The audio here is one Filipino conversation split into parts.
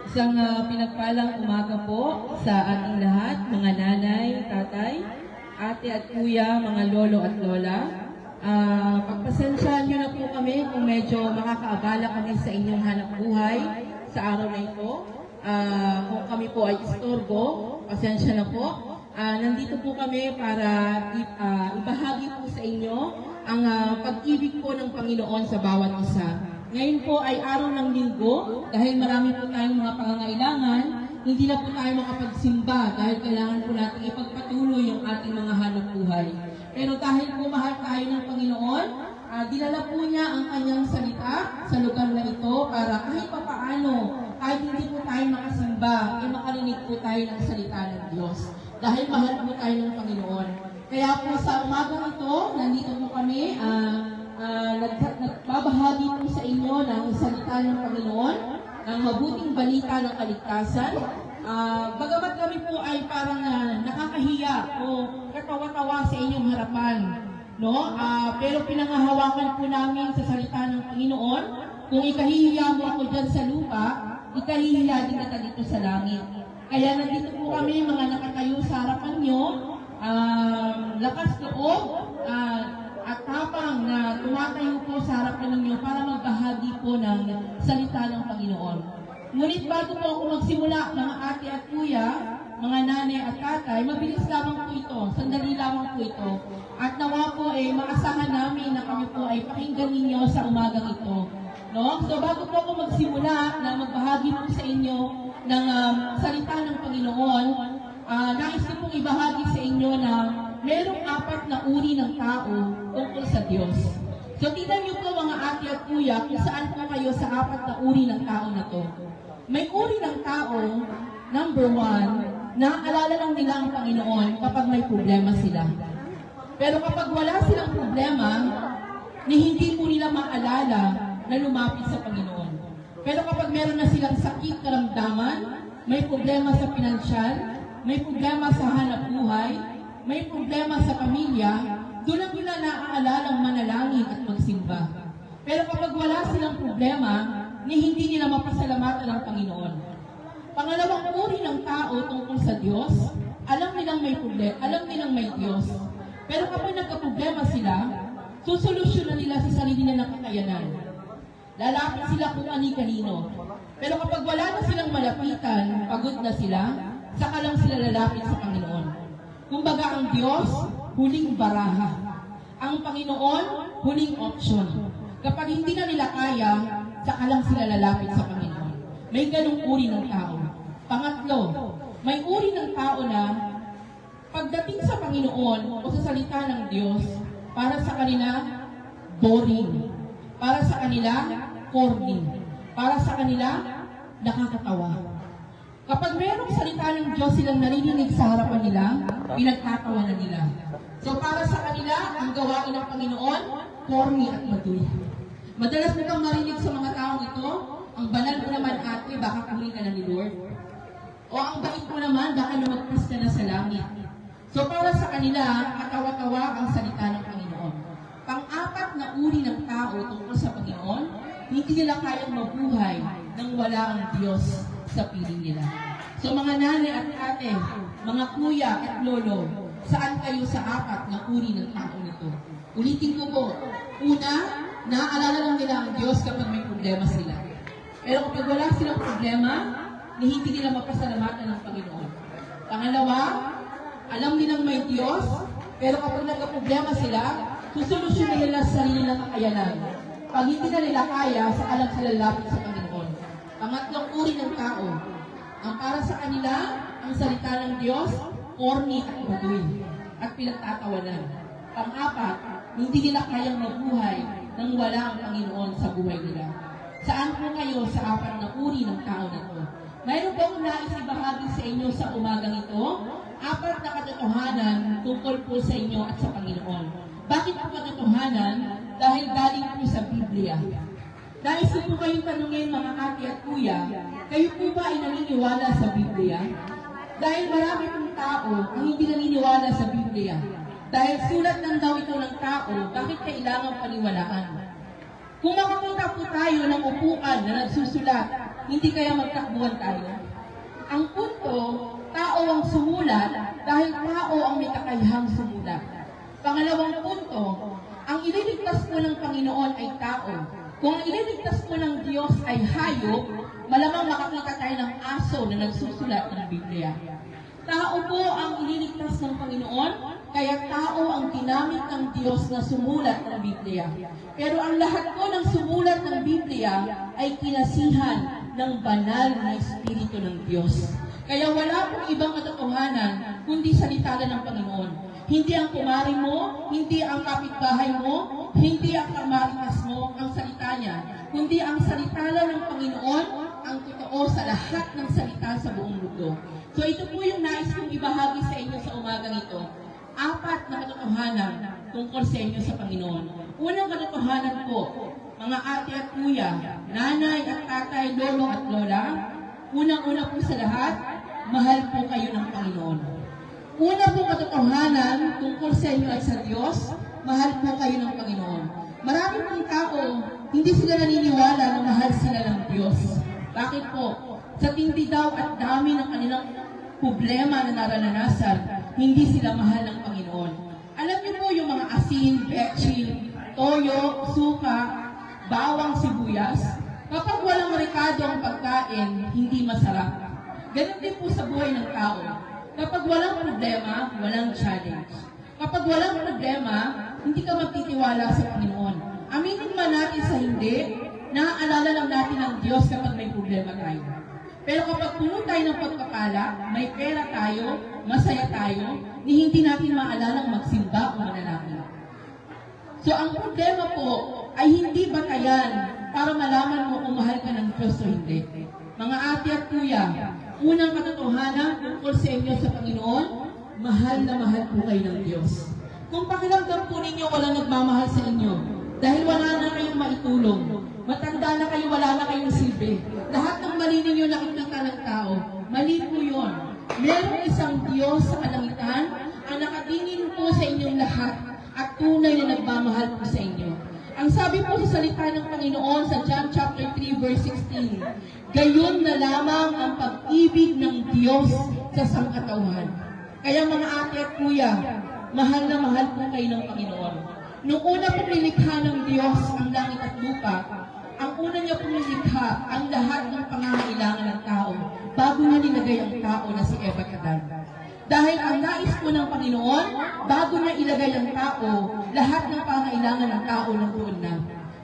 Isang pinagpalang umaga po sa ating lahat, mga nanay, tatay, ate at kuya, mga lolo at lola. Pagpasensyahan nyo na po kami kung medyo makakaabala kami sa inyong hanap buhay sa araw na ito. Kung kami po ay istorbo, pasensya na po. Nandito po kami para ibahagi po sa inyo ang pag-ibig po ng Panginoon sa bawat isa. Ngayon po ay araw ng linggo, dahil marami po tayong mga pangangailangan, hindi na po tayo makapagsimba dahil kailangan po natin ipagpatuloy yung ating mga hanap buhay. Pero dahil po mahal tayo ng Panginoon, dinala po niya ang kanyang salita sa lugar na ito para kahit papaano, kahit hindi po tayo makasimba, makarinig po tayo ng salita ng Diyos. Dahil mahal po tayo ng Panginoon. Kaya po sa umagang ito, nandito po kami, nagbabahagi po sa inyo ng salita ng Panginoon, ng mabuting balita ng kaligtasan. Bagamat kami po ay parang nakakahiya o katawa-tawa sa inyong harapan, no? Pero pinangahawakan po namin sa salita ng Panginoon, kung ikahihiya mo ako dyan sa lupa, ikahihiya din kita dito sa langit. Kaya nandito po kami mga nakatayo sa harapan nyo, lakas loob, at tapang na tumatayo po sa harapan ninyo para magbahagi po ng salita ng Panginoon. Ngunit bago po ako magsimula, mga ate at kuya, mga nanay at tatay, mabilis lamang po ito, sandali lamang po ito. At nawa po maasahan namin na kami po ay pakinggan ninyo sa umagang ito. No? So bago po ako magsimula na magbahagi po sa inyo ng salita ng Panginoon, nais ko pong ibahagi sa inyo na merong 4 na uri ng tao tungkol sa Diyos. So, tignan niyo po mga ate at kuya kung saan po kayo sa 4 na uri ng tao na to. May uri ng tao, number 1, naaalala lang nila ang Panginoon kapag may problema sila. Pero kapag wala silang problema, hindi po nila maalala na lumapit sa Panginoon. Pero kapag meron na silang sakit, karamdaman, may problema sa pinansyal, may problema sa hanap buhay, may problema sa pamilya, doon lang nila naaalang manalangin at magsimba. Pero kapag wala silang problema, hindi nila mapasalamatan ang Panginoon. Pangalawang uri ng tao tungkol sa Diyos, alam nilang may problema, alam nilang may Diyos. Pero kapag nagka-problema sila, susolusyonan nila sa sarili nilang kakayanan. Lalapit sila kung ani-kanino. Pero kapag wala na silang malapitan, pagod na sila, saka lang sila lalapit sa Panginoon. Kumbaga ang Diyos, huling baraha. Ang Panginoon, huling option. Kapag hindi na nila kaya, saka lang sila lalapit sa Panginoon. May ganung uri ng tao. Pangatlo, may uri ng tao na pagdating sa Panginoon o sa salita ng Diyos, para sa kanila, boring. Para sa kanila, corny. Para sa kanila, nakakatawa. Kapag mayroong salita ng Diyos silang narinig sa harapan nila, pinagtatawanan nila. So para sa kanila, ang gawain ng Panginoon, corny at maduy. Madalas mo kang marinig sa mga taong ito, ang banal mo naman ate, baka kuhin ka na ni Lord. O ang bait mo naman, baka lumagpas ka na sa langit. So para sa kanila, katawa-tawa ang salita ng Panginoon. Pang-4 na uri ng tao tungkol sa Panginoon, hindi nila kayang mabuhay nang wala ang Diyos sa piling nila. So mga nanay at ate, mga kuya at lolo, saan kayo sa 4 na uri ng tao nito? Ulitin ko po. Una, naaalala lang nila ang Diyos kapag may problema sila. Pero kapag wala silang problema, hindi nila mapasalamatan ng Panginoon. Pangalawa, alam nilang may Diyos, pero kapag nagka-problema sila, susolusyonan nila sa sarili ng kakayanan. Pag hindi na nila kaya, saka lang sila lapit sa Panginoon. Pangatlong uri ng tao, ang para sa kanila, ang salita ng Diyos, corny at maduy, at pinagtatawanan. Pang-4, hindi nila kayang mabuhay nang wala ang Panginoon sa buhay nila. Saan po kayo sa 4 na uri ng tao nito? Mayroon po akong nais ibahagi sa inyo sa umagang ito, 4 na katotohanan tungkol po sa inyo at sa Panginoon. Bakit po katotohanan? Dahil galing po sa Biblia. Nais ko po kayong tanungin mga ate at kuya, kayo po ba ay naniniwala sa Biblia? Dahil marami pong tao ang hindi naniniwala sa Biblia. Dahil sulat lang daw ito ng tao, bakit kailangan paniwalaan? Kung makakita po tayo ng upuan na nagsusulat, hindi kaya magtakbuhan tayo? Ang punto, tao ang sumulat dahil tao ang may kakayahang sumulat. Pangalawang punto, ang ililigtas mo ng Panginoon ay tao. Kung ang ililigtas mo ng Diyos ay hayop, malamang makakita tayo ng aso na nagsusulat ng Biblia. Tao po ang ililigtas ng Panginoon, kaya tao ang ginamit ng Diyos na sumulat ng Biblia. Pero ang lahat po ng sumulat ng Biblia ay kinasihan ng banal na Espiritu ng Diyos. Kaya wala pong ibang katotohanan kundi salita ng Panginoon. Hindi ang kumari mo, hindi ang kapitbahay mo, hindi ang kamaritas mo ang salita niya, kundi ang salita ng Panginoon ang totoo sa lahat ng salita sa buong mundo. So ito po yung nais kong ibahagi sa inyo sa umagang ito. 4 na katotohanan tungkol sa inyo sa Panginoon. Unang katotohanan po, mga ate at kuya, nanay at tatay, lolo at lola, unang-una po sa lahat, mahal po kayo ng Panginoon. Una po katotohanan tungkol sa inyo at sa Diyos, mahal po kayo ng Panginoon. Marami pong tao, hindi sila naniniwala na mahal sila ng Diyos. Bakit po? Sa tindi daw at dami ng kanilang problema na naranasan, hindi sila mahal ng Panginoon. Alam niyo po yung mga asin, betchin, toyo, suka, bawang, sibuyas, kapag walang rekado ang pagkain, hindi masarap. Ganun din po sa buhay ng tao. Kapag walang problema, walang challenge. Kapag walang problema, hindi ka magtitiwala sa Panginoon. Aminin man natin sa hindi, naaalala lang natin ang Diyos kapag may problema tayo. Pero kapag puno tayo ng pagpapala, may pera tayo, masaya tayo, hindi natin maalalang magsimba o manalangin. So ang problema po ay hindi batayan para malaman mo kung mahal ka ng Diyos o hindi. Mga ate at kuya, unang katotohanan tungkol sa inyo sa Panginoon, mahal na mahal po kayo ng Diyos. Kung pakiramdam po ninyo walang nagmamahal sa inyo, dahil wala na kayong maitulong, matanda na kayo, wala na kayong silbi, lahat ng mali ninyo nakikita ng tao, mali po yun. Merong isang Diyos sa kalangitan ang nakatingin po sa inyong lahat at tunay na nagmamahal po sa inyo. Ang sabi po sa salita ng Panginoon sa John chapter 3 verse 16, gayon na lamang ang pag-ibig ng Diyos sa sangkatauhan. Kaya mga ate at kuya, mahal na mahal po kayo ng Panginoon. Noong una pong nilikha ng Diyos ang langit at lupa, ang una niya pong nilikha ang lahat ng pangangailangan ng tao bago niya nilagay ang tao na si Eva at Adan. Dahil ang nais po ng Panginoon, bago niya ilagay ang tao, lahat ng pangangailangan ng tao nandoon na.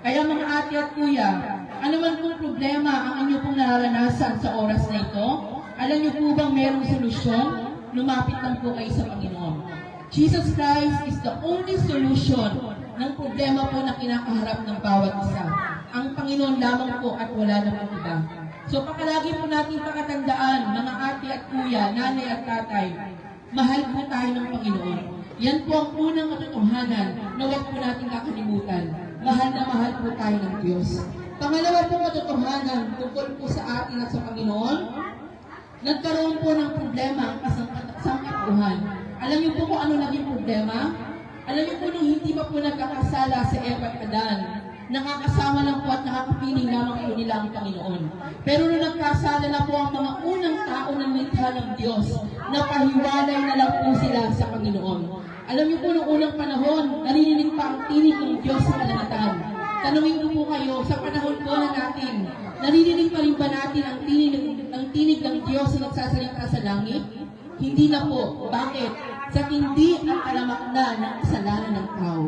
Kaya mga ate at kuya, ano man pong problema ang inyo pong nararanasan sa oras na ito, alam niyo po bang merong solusyon? Lumapit lang po kayo sa Panginoon. Jesus Christ is the only solution ng problema po na kinakaharap ng bawat isa. Ang Panginoon lamang po at wala na po iba. So pakalagi po natin pakatandaan, mga ate at kuya, nanay at tatay, mahal po tayo ng Panginoon. Yan po ang unang katotohanan na huwag po natin kakalimutan. Mahal na mahal po tayo ng Diyos. Pangalawa po katotohanan tungkol po sa atin at sa Panginoon, nagkaroon po ng problema ang kasangkatuhan. Alam niyo po kung ano naging problema? Alam niyo po nung hindi pa po nagkakasala si Eva at Adan, nakakasama lang po at nakakapiling lamang po nila ang Panginoon. Pero nung nagkasala na po ang mga unang tao ng nilikha ng Diyos, napahiwalay na lang po sila sa Panginoon. Alam niyo po nung unang panahon, narinig pa ang tinig ng Diyos sa kalangitan. Tanungin ko po kayo, sa panahon po na natin, narinig pa rin ba natin ang tinig ng Diyos na nagsasalita sa langit? Hindi na po. Bakit? Sa tindi at alamak na ng kasalanan ng tao.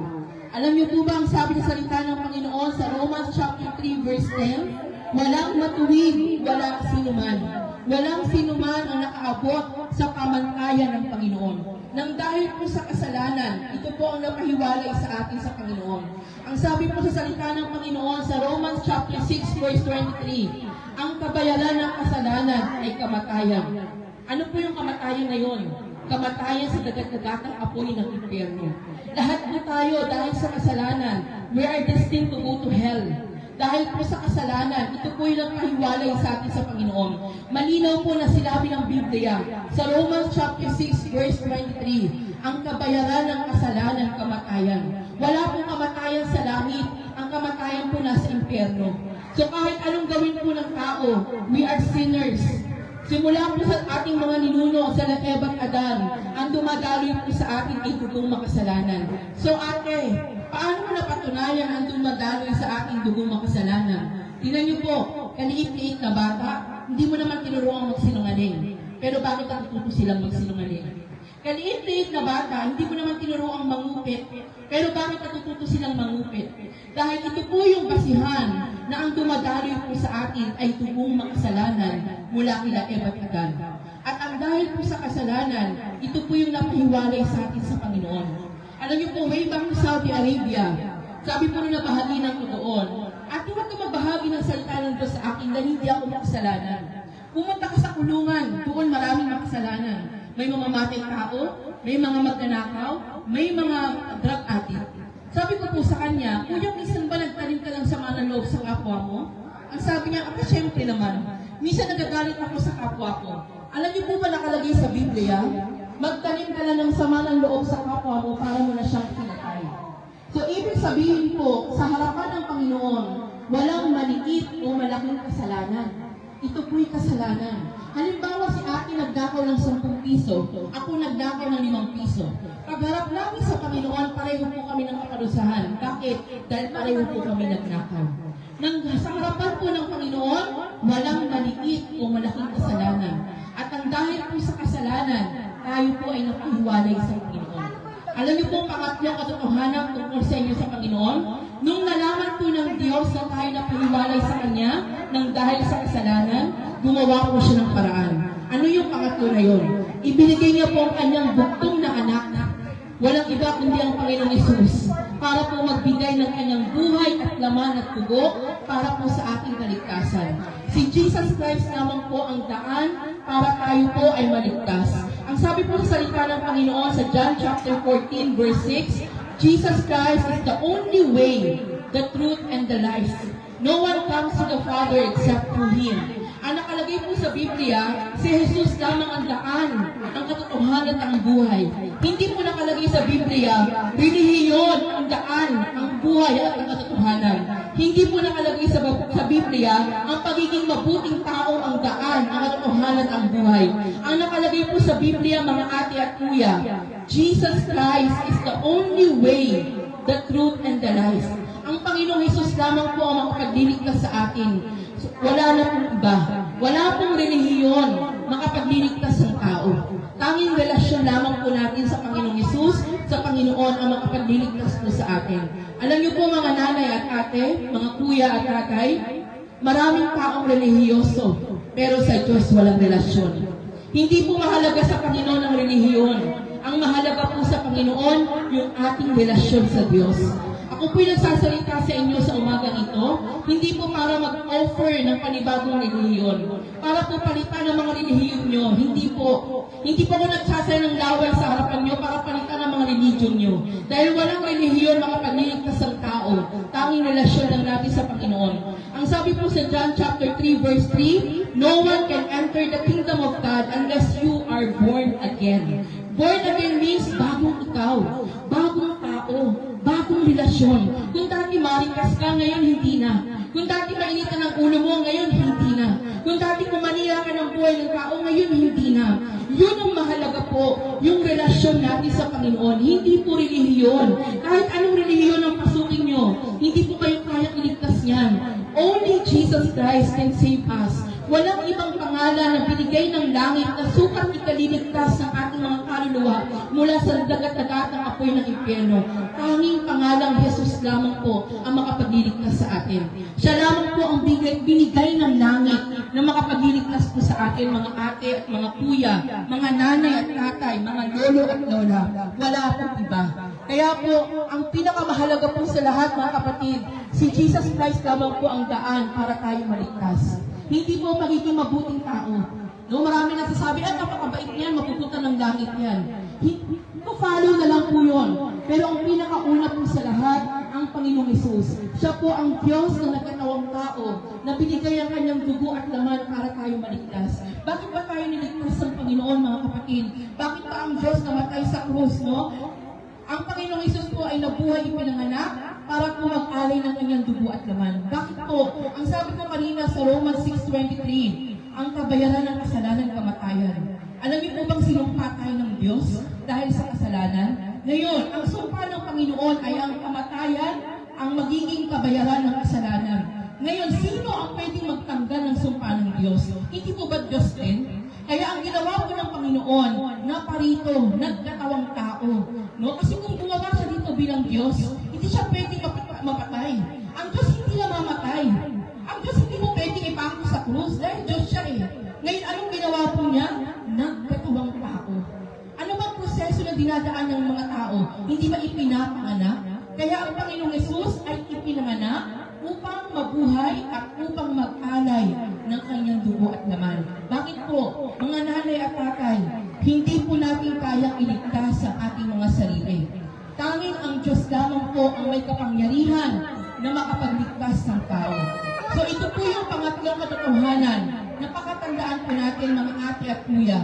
Alam niyo po ba ang sabi sa salita ng Panginoon sa Romans chapter 3 verse 10? Walang matuwid, walang sinuman. Walang sinuman ang nakaabot sa pamantayan ng Panginoon. Nang dahil po sa kasalanan, ito po ang napahiwalay sa atin sa Panginoon. Ang sabi po sa salita ng Panginoon sa Romans chapter 6 verse 23, ang kabayaran ng kasalanan ay kamatayan. Ano po yung kamatayan na yun? Kamatayan sa dagat-dagatang apoy ng impyerno. Lahat po tayo dahil sa kasalanan, we are destined to go to hell. Dahil po sa kasalanan, ito po yung nagpahiwalay sa atin sa Panginoon. Malinaw po na sinabi ng Biblia sa Romans chapter 6 verse 23, ang kabayaran ng kasalanan, kamatayan. Wala pong kamatayan sa langit. Ang kamatayan po nasa impyerno. So kahit anong gawin po ng tao, we are sinners. Simula po sa ating mga ninuno sa Eva at Adan, ang dumadaloy po sa atin ay dugong makasalanan. So ate, paano mo napatunayan ang dumadaloy sa ating dugong makasalanan? Tingnan niyo po, kaliit-liit na bata, hindi mo naman tinuruang magsinungaling. Pero bakit natututo silang magsinungaling? Kaliit-liit na bata, hindi mo naman tinuruang mangupit. Pero bakit natututo silang mangupit? Dahil ito po yung basihan na ang dumadaloy po sa atin ay dugong makasalanan mula kila Eva at Adan. At ang dahil po sa kasalanan, ito po yung napahiwalay sa atin sa Panginoon. Alam niyo po, way back sa Saudi Arabia, sabi po na bahagi ng doon, at huwag ka magbahagi ng salita ng Diyos sa akin dahil hindi ako makasalanan. Pumunta ka sa kulungan, doon maraming makasalanan. May mamamatay tao, may mga magnanakaw, may mga drug addict. Sabi ko po sa kanya, Kuya, minsan ba nagtanim ka ng sama ng loob sa kapwa mo? Ang sabi niya, ako syempre naman, minsan nagagalit ako sa kapwa ko. Alam niyo po ba nakalagay sa Biblia, magtanim ka na ng sama ng loob sa kapwa mo para mo na siyang pinatay. So, ibig sabihin po, sa harapan ng Panginoon, walang maliit o malaking kasalanan. Ito po'y kasalanan. Halimbawa, si ate nagdakaw ng 10 piso, ako nagdakaw ng 5 piso. Pagharap namin sa Panginoon, pareho po kami ng kaparusahan. Bakit? Dahil pareho po kami nagnakaw. Sa harapan po ng Panginoon, walang maliit o malaking kasalanan. At ang dahil po sa kasalanan, tayo po ay napahiwalay sa Panginoon. Alam niyo po, pangatlong katotohanan tungkol sa inyo sa Panginoon, nung nalaman po ng Diyos na tayo napahiwalay sa Kanya, nang dahil sa kasalanan, gumawa po siya ng paraan. Ano yung pangatlo na yun? Ibinigay niya po ang kanyang buktong na anak. Walang iba kundi ang Panginoong Hesus para po magbigay ng kanyang buhay at laman at tugo para po sa ating kaligtasan. Si Jesus Christ naman po ang daan para tayo po ay maligtas. Ang sabi po sa salita ng Panginoon sa John chapter 14 verse 6, Jesus Christ is the only way, the truth, and the life. No one comes to the Father except through Him. Ang nakalagay po sa Biblia, si Jesus lamang ang daan, ang katotohanan at ang buhay. Hindi po nakalagay sa Biblia, relihiyon ang daan, ang buhay at ang katotohanan. Hindi po nakalagay sa Biblia, ang pagiging mabuting tao ang daan, ang katotohanan at ang buhay. Ang nakalagay po sa Biblia, mga ate at kuya, Jesus Christ is the only way, the truth, and the life. Ang Panginoong Hesus lamang po ang makapagliligtas sa atin. Wala na pong iba. Wala pong relihiyon makapagliligtas ng tao. Tanging relasyon lamang po natin sa Panginoong Hesus, sa Panginoon ang makapagliligtas po sa atin. Alam niyo po mga nanay at ate, mga kuya at tatay, maraming taong relihiyoso, pero sa Diyos walang relasyon. Hindi po mahalaga sa Panginoon ang relihiyon. Ang mahalaga po sa Panginoon, yung ating relasyon sa Diyos. Ako po'y nagsasalita sa inyo sa umagang ito, hindi po para mag-offer ng panibagong relihiyon. Para po palitan ng mga relihiyon nyo. Hindi po ako nagsasaya ng laway sa harapan nyo para palitan ng mga religion nyo. Dahil walang relihiyon makapagliligtas ang tao. Tanging relasyon lang natin sa Panginoon. Ang sabi po sa John chapter 3 verse 3, no one can enter the kingdom of God unless you are born again. Born again means bagong ikaw, bagong tao, bagong relasyon. Kung dati marikas ka, ngayon hindi na. Kung dati mainitan ang ulo mo, ngayon hindi na. Kung dati kumanila ka ng buhay ng tao, ngayon hindi na. Yun ang mahalaga po, yung relasyon natin sa Panginoon. Hindi po relihiyon. Kahit anong relihiyon ang pasukin nyo, hindi po kayo kaya iligtas niyan. Only Jesus Christ can save us. Walang ibang pangalan na binigay ng langit na sukat ikaliligtas ng ating mga kaluluwa mula sa dagat-dagat ng apoy ng impyerno. Tanging pangalang Jesus lamang po ang makapagliligtas sa atin. Siya lamang po ang binigay ng langit na makapagliligtas po sa atin, mga ate at mga kuya, mga nanay at tatay, mga lolo at lola. Wala pong iba. Kaya po, ang pinakamahalaga po sa lahat, mga kapatid, si Jesus Christ lamang po ang daan para tayo maligtas. Hindi po magiging mabuting tao. No, marami nagsasabi, napakabait niyan, mapupunta ng langit yan. Follow na lang po yun. Pero ang pinakauna po sa lahat, ang Panginoong Hesus. Siya po ang Diyos na nagkatawang tao, na binigay ang kanyang dugo at laman para tayo maligtas. Bakit ba tayo niligtas ng Panginoon, mga kapatid? Bakit ba ang Diyos namatay sa krus, no? Ang Panginoong Hesus po ay nabuhay ipinanganak, para po mag-alay ng kanyang dugo at laman. Bakit po? Ang sabi ko kanina sa Romans 6:23, ang kabayaran ng kasalanan, kamatayan. Alam niyo po bang sinumpa tayo ng Diyos dahil sa kasalanan? Ngayon, ang sumpa ng Panginoon ay ang kamatayan, ang magiging kabayaran ng kasalanan. Ngayon, sino ang pwedeng magtanggal ng sumpa ng Diyos? Hindi po ba Diyos din? Kaya ang ginawa po ng Panginoon, naparito, nagkatawang tao. No? Kasi kung gumawa siya dito bilang Diyos, hindi siya pwedeng mapatay. Ang Diyos hindi namamatay. Ang Diyos hindi mo pwedeng ipako sa krus dahil Diyos siya eh. Ngayon, anong ginawa po niya? Nagkatawang tao. Ano bang proseso na dinadaan ng mga tao? Hindi ba ipinapanganak? Kaya ang Panginoong Yesus ay ipinanganak upang mabuhay at upang mag-alay ng kanyang dugo at laman. Bakit po, mga nanay at tatay, hindi po natin kayang iligtas ang ating mga sarili. Tanging ang Diyos lamang po ang may kapangyarihan na makapagligtas ng tao. So ito po yung pangatlong katotohanan na pakatandaan po natin mga ate at kuya.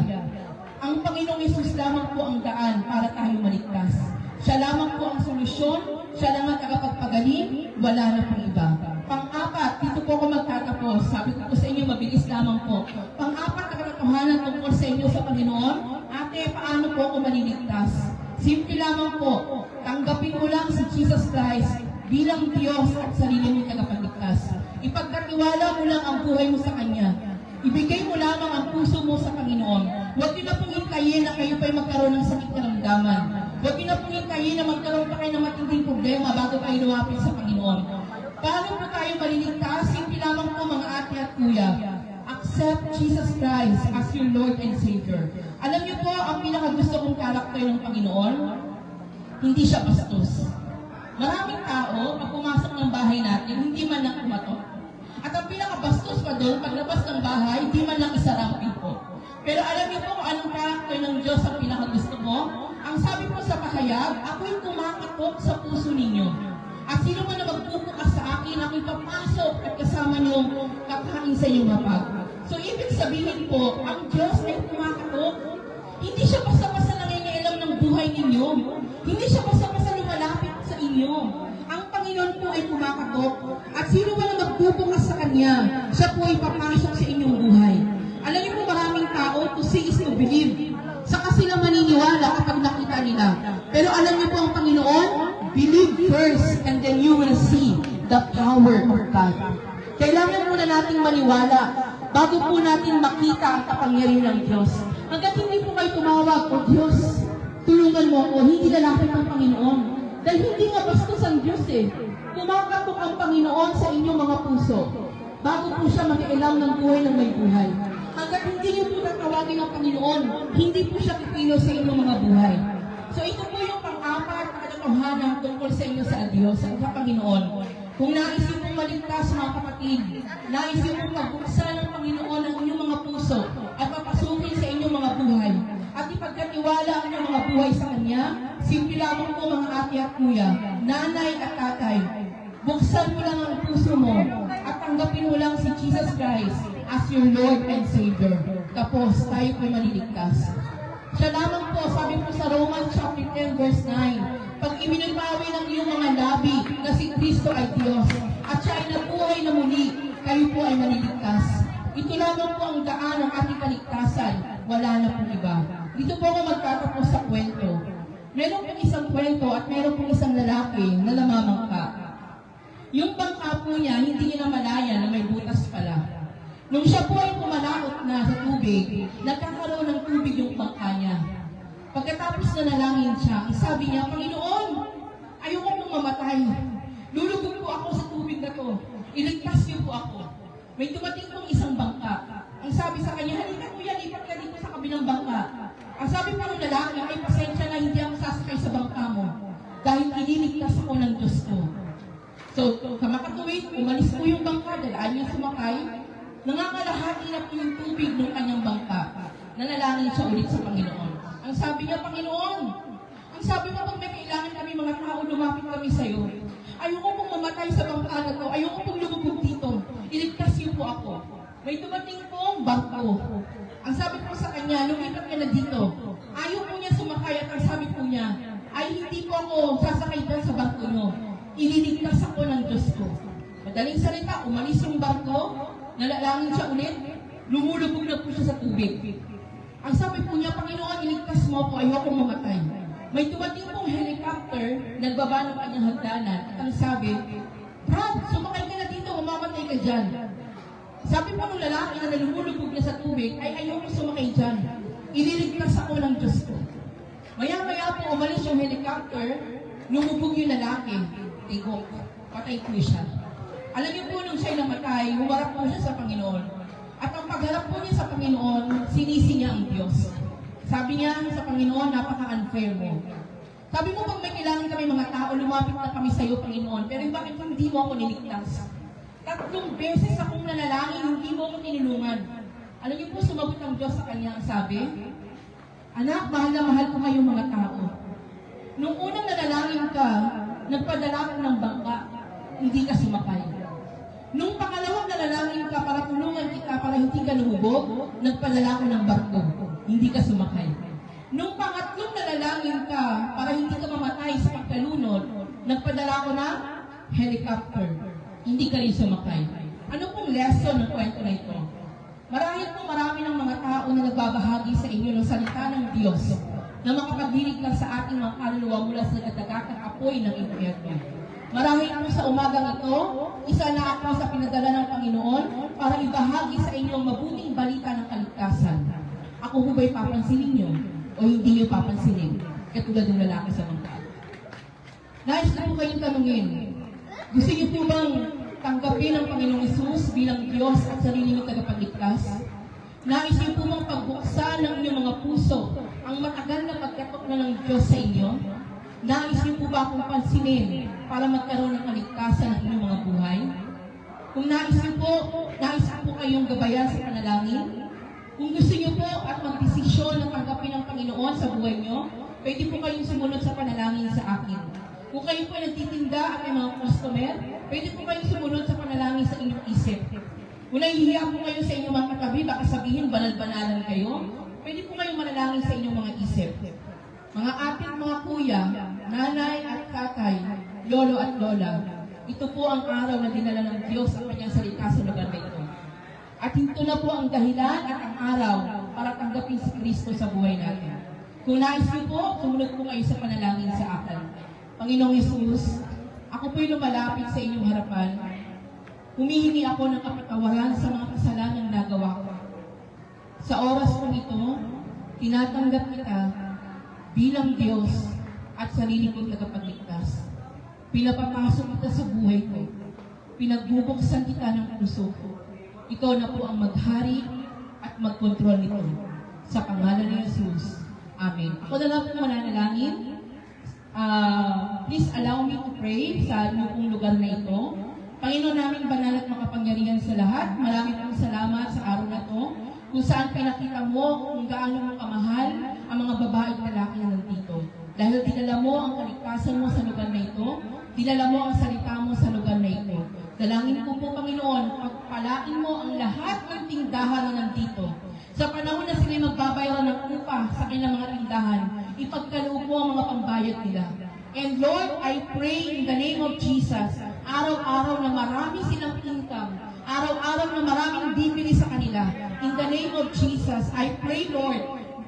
Ang Panginoong Yesus lamang po ang daan para tayo maligtas. Siya lamang po ang solusyon, siya lang ang tagapagpagaling, wala na pong iba. Pang-apat, dito po ako magtatapos. Sabi ko po sa inyo, mabilis lamang po. Pang-apat na katotohanan tungkol sa inyo sa Panginoon, ate, paano po ako maliligtas? Simple lamang po, tanggapin mo lang si Jesus Christ bilang Diyos at sarili mong tagapagligtas. Ipagkatiwala mo lang ang buhay mo sa Kanya. Ibigay mo lamang ang puso mo sa Panginoon. Huwag niyo na pong hintayin na kayo pa'y magkaroon ng sakit karamdaman. Huwag niyo na pong hintayin na magkaroon pa kayo ng matinding problema bago kayo lumapit sa Panginoon. Paano po tayo maliligtas? Simple lamang po mga ate at kuya. Accept Jesus Christ as your Lord and Savior. Alam niyo po, ang pinakagusto kong karakter ng Panginoon, hindi siya bastos. Maraming tao, pag pumasok ng bahay natin, hindi man lang kumatok. At ang pinakabastos pa doon, paglabas ng bahay, hindi man lang isarang pinto. Pero alam niyo po kung anong karakter ng Diyos ang pinakagusto ko? Ang sabi po sa pahayag, ako'y kumakatok sa puso ninyo. At sino man na magpupukas sa akin, ako'y papasok at kasama niyo kakain sa inyong hapag. So ibig sabihin po, ang Diyos ay kumakatok. Hindi siya basta-basta nangingialam ng buhay ninyo. Hindi siya basta-basta lumalapit sa inyo. Ang Panginoon po ay kumakatok. At sino man na magpupukas sa Kanya, siya po ay papasok sa inyong buhay. Alam niyo po maraming tao, to see is to believe. Saka sila maniniwala kapag nakita nila. Pero alam niyo po ang Panginoon, believe first and then you will see the power of God. Kailangan muna nating maniwala bago po natin makita ang kapangyarihan ng Diyos. Hanggat hindi po kayo tumawag, O Diyos, tulungan mo ako, hindi lalapit ang Panginoon. Dahil hindi nga bastos ang Diyos eh. Kumakatok ang Panginoon sa inyong mga puso bago po siya makialam ng buhay ng may buhay. Hanggat hindi niyo po tatawagin ang Panginoon, hindi po siya kikilos sa inyong mga buhay. So ito po yung pang-apat na katotohanan tungkol sa inyo sa Diyos, sa Panginoon. Kung nais niyo pong maligtas mga kapatid, nais niyo pong magbuksan ng Panginoon ang inyong mga puso at papasukin sa inyong mga buhay at ipagkatiwala ang inyong mga buhay sa Kanya, simple lamang po mga ate at kuya, nanay at tatay, buksan mo lang ang puso mo at tanggapin mo lang si Jesus Christ as your Lord and Savior. Tapos tayo po'y maliligtas. Siya lamang po, sabi po sa Romans chapter 10 verse 9, pag iminagbawi ng iyong mga labi na si Kristo ay Diyos at siya ay nabuhay na muli, kayo po ay maliligtas. Ito lamang po ang daan ng ating kaligtasan. Wala na pong iba. Dito po ako magtatapos sa kwento. Meron pong isang kwento at meron pong isang lalaki na namamangka. Yung bangka po niya, hindi niya namalaya na may butas pala. Nung siya po ay pumalaot na sa tubig, nagkakaroon ng tubig yung bangka niya. Pagkatapos na nalangin siya, sabi niya, Panginoon, ayoko pong mamatay. Lulubog po ako sa tubig na to. Iligtas niyo po ako. May dumating pong isang bangka. Ang sabi sa kanya, halika kuya, lipat ka dito sa kabilang bangka. Ang sabi po ng lalaki, ay pasensya na hindi ako sasakay sa bangka mo. Dahil ililigtas ako ng Diyos ko. So, kamakatuwid, umalis po yung bangka, dalaan niya sumakay. Nangangalahati na po yung tubig ng kanyang bangka. Nanalangin siya ulit sa Panginoon. Ang sabi niya, Panginoon, ang sabi mo, pag may kailangan kami mga tao, lumapit kami sa iyo. Ayoko pong mamatay sa bangka na to. Ayoko pong lumubog dito. Iligtas niyo po ako. May dumating pong bangko. Ang sabi po sa kanya, lumipat ka na dito. Ayaw po niya sumakay at ang sabi po niya, ay hindi po ako sasakay dyan sa bangko niyo. ililigtas ako ng Diyos ko. Madaling salita, umalis yung barko, nalalangin siya ulit, lumulubog na po siya sa tubig. Ang sabi po niya, Panginoon, iligtas mo ako, ayokong mamatay. May dumating pong helicopter, nagbaba ng kanyang hagdanan, at ang sabi, Brad, sumakay ka na dito, mamamatay ka dyan. Sabi po ng lalaki na lumulubog niya sa tubig, ay ayokong sumakay dyan. Ililigtas ako ng Diyos ko. Maya-maya po umalis yung helicopter, lumubog yung lalaki, tigok, patay po siya. Alam niyo po, nung siya'y namatay, humarap po siya sa Panginoon. At ang pagharap po niya sa Panginoon, sinisi niya ang Diyos. Sabi niya sa Panginoon, napaka-unfair mo. Sabi mo, pag may kailangan kami mga tao, lumapit na kami sa iyo, Panginoon. Pero bakit hindi mo ako niligtas? 3 beses akong nanalangin, hindi mo ako tinulungan. Alam niyo po, sumagot ang Diyos sa kanya, ang sabi, Anak, mahal na mahal ko kayong mga tao. Nung unang nanalangin ka, nagpadala ka ng bangka, hindi ka sumakay. Nung pangalawang nanalangin ka para tulungan kita para hindi ka lumubog, nagpadala ko ng barko, hindi ka sumakay. Nung pangatlong nanalangin ka para hindi ka mamatay sa pagkalunod, nagpadala ko ng helicopter, hindi ka rin sumakay. Ano pong lesson ng kwento na ito? Marahil po marami ng mga tao na nagbabahagi sa inyo ng salita ng Diyos na makapagdinig lang sa ating mga kaluluwa mula sa nagdadagatang apoy ng impyerno. Marahil po sa umagang ito, isa na ako sa pinadala ng Panginoon para ibahagi sa inyo ang mabuting balita ng kaligtasan. Ako po ba'y papansinin niyo o hindi niyo papansinin? Katulad ng lalaki sa bangka. Nais na po kayong tanungin, gusto niyo po bang tanggapin ang Panginoong Hesus bilang Diyos at sarili niyong tagapagligtas? Nais niyo po bang pagbuksan ng inyong mga puso ang matagal na pagkatok na ng Diyos sa inyo? Nais niyo po ba akong pansinin para magkaroon ng kaligtasan ng inyong mga buhay? Kung nais niyo po kayong gabayan sa panalangin? Kung gusto niyo po at magdesisyon na tanggapin ang Panginoon sa buhay niyo, pwede po kayong sumunod sa panalangin sa akin. Kung kayo po ay nagtitinda at may mga customer, pwede po kayong sumunod sa panalangin sa inyong isip. Kung nahihiya po kayo sa inyong mga katabi, baka sabihin banal-banalan kayo, pwede po kayong manalangin sa inyong mga isip. Mga ating mga kuya, nanay at tatay, lolo at lola, ito po ang araw na dinala ng Diyos ang kanyang salita sa lugar na ito. At ito na po ang dahilan at ang araw para tanggapin si Kristo sa buhay natin. Kung nais niyo po, sumunod po kayo sa panalangin sa akin. Panginoong Hesus, ako po'y lumalapit sa inyong harapan. Humihingi ako ng kapatawaran sa mga kasalanang nagawa ko. Sa oras kong ito, tinatanggap kita bilang Diyos at sarili kong tagapagligtas. Pinapapasok kita sa buhay ko. Pinagbubuksan kita ng puso ko. Ikaw na po ang maghari at magkontrol nito. Sa pangalan ni Jesus. Amen. Ako na lang po mananalangin. Please allow me to pray sa inyong lugar na ito. Panginoon namin banal at makapangyarihan sa lahat, maraming pong salamat sa araw na ito, kung saan pinakita mo kung gaano mo kamahal ang mga babae at lalaki na nandito. Dahil dinala mo ang kaligtasan mo sa lugar na ito, dinala mo ang salita mo sa lugar na ito. Dalangin ko po, Panginoon, pagpalain mo ang lahat ng tindahan na nandito. Sa panahon na sila magbabayaran ng upa sa kanilang mga tindahan, ipagkaloob mo ang mga pambayad nila. And Lord, I pray in the name of Jesus, araw-araw na marami silang income, araw-araw na maraming bibili sa kanila. In the name of Jesus, I pray, Lord,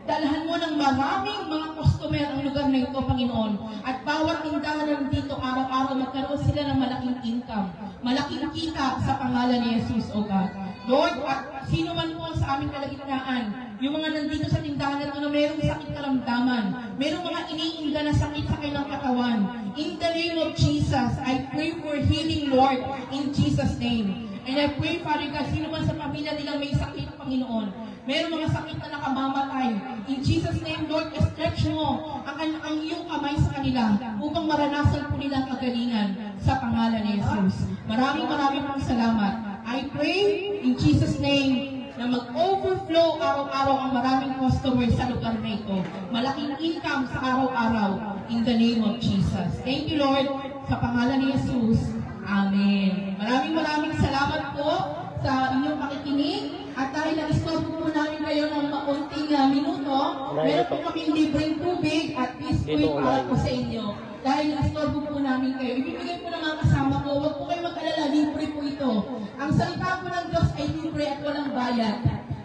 dalhan mo ng maraming mga customer ang lugar na ito, Panginoon. At bawat tindahan na dito, araw-araw magkaroon sila ng malaking income, malaking kita sa pangalan ni Jesus, O God. Lord, at sino man po sa aming kalagitnaan, yung mga nandito sa tindahan na ito na mayroong sakit karamdaman, mayroong mga iniinda na sakit sa kanilang katawan. In the name of Jesus, I pray for healing, Lord, in Jesus' name. And I pray, Father God, sino man sa pamilya nilang may sakit, Panginoon, mayroong mga sakit na nakamamatay. In Jesus' name, Lord, stretch mo ang iyong kamay sa kanila upang maranasan po nilang kagalingan sa pangalan ni Jesus. Maraming pong salamat. I pray in Jesus' name na mag-overflow araw-araw ang maraming customers sa lugar na ito. Malaking income sa araw-araw in the name of Jesus. Thank you, Lord, sa pangalan ni Jesus. Amen. Maraming salamat po sa inyong pakikinig. At dahil na-stop po namin kayo ng maunting minuto, Meron po kami libreng tubig at biskuit para po sa inyo. Dahil astorbo po namin kayo. Ibibigay po ng mga kasama ko, huwag po kayo mag-alala, libre po ito. Ang salita po ng Diyos ay libre at walang bayad.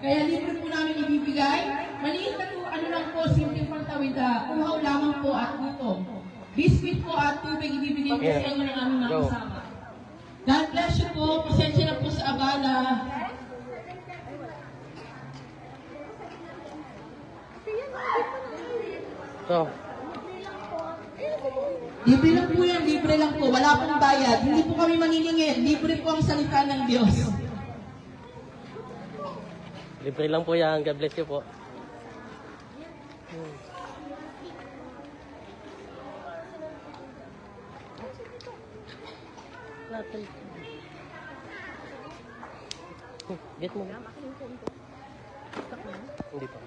Kaya libre po namin ibibigay. Maliit na po, ano lang po, simpleng pangtawid, uhaw lamang po at gutom. Biskuit po at tubig ibibigay po sa inyo ng aming mga kasama. God bless you po. Pasensya na po sa abala. So, Libre lang po yan, libre lang po. Wala pong bayad. Hindi po kami maniningil. Libre po ang salita ng Diyos. libre lang po yan. God bless you po. Get mo. Hindi pa.